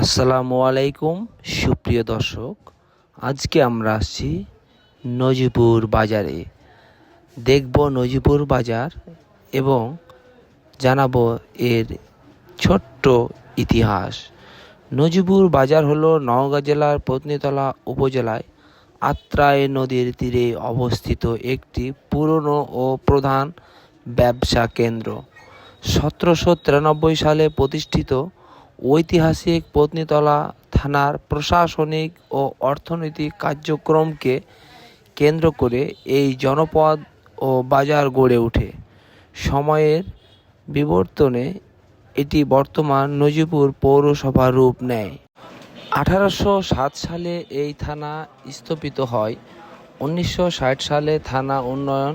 আসসালামু আলাইকুম সুপ্রিয় দর্শক, আজকে আমরা আসছি নজিপুর বাজারে। দেখব নজিপুর বাজার এবং জানাবো এর ছোট্ট ইতিহাস। নজিপুর বাজার হলো নওগাঁ জেলার পত্নীতলা উপজেলায় আত্রাই নদীর তীরে অবস্থিত একটি পুরনো ও প্রধান ব্যবসা কেন্দ্র। 1793 সালে প্রতিষ্ঠিত ঐতিহাসিক পত্নীতলা থানার প্রশাসনিক ও অর্থনৈতিক কার্যক্রমকে কেন্দ্র করে এই জনপদ ও বাজার গড়ে ওঠে। সময়ের বিবর্তনে এটি বর্তমান নজিপুর পৌরসভার রূপ নেয়। 1807 সালে এই থানা স্থাপিত হয়। 1960 সালে থানা উন্নয়ন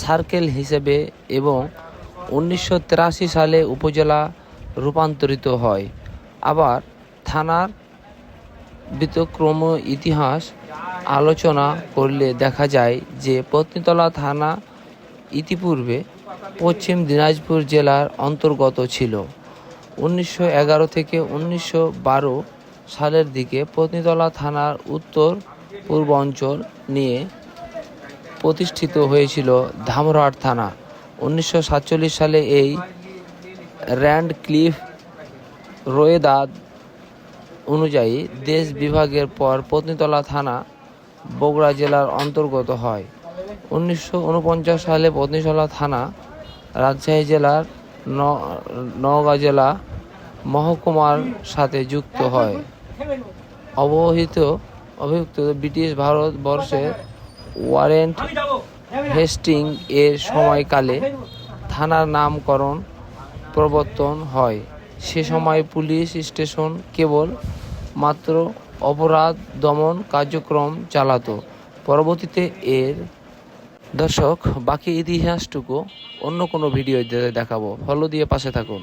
সার্কেল হিসেবে এবং 1983 সালে উপজেলা রূপান্তরিত হয়। আবার থানার ব্যতিক্রম ইতিহাস আলোচনা করলে দেখা যায় যে পত্নীতলা থানা ইতিপূর্বে পশ্চিম দিনাজপুর জেলার অন্তর্গত ছিল। 1911 থেকে 1912 সালের দিকে পত্নীতলা থানার উত্তর পূর্বাঞ্চল নিয়ে প্রতিষ্ঠিত হয়েছিল ধামরাট থানা। 1947 সালে এই র্যান্ডক্লিফ রোয়েদাদ অনুযায়ী দেশ বিভাগের পর পত্নীতলা থানা বগুড়া জেলার অন্তর্গত হয়। 1949 সালে পত্নীতলা থানা রাজশাহী জেলার নওগাঁ জেলা মহকুমার সাথে যুক্ত হয়। অবহিত ব্রিটিশ ভারতবর্ষের ওয়ারেন হেস্টিং এর সময়কালে থানার নামকরণ প্রবর্তন হয়। সে সময় পুলিশ স্টেশন কেবল মাত্র অপরাধ দমন কার্যক্রম চালাতো। পরবর্তীতে এর দর্শক বাকি ইতিহাসটুকু অন্য কোনো ভিডিওতে দেখাবো। ফলো দিয়ে পাশে থাকুন।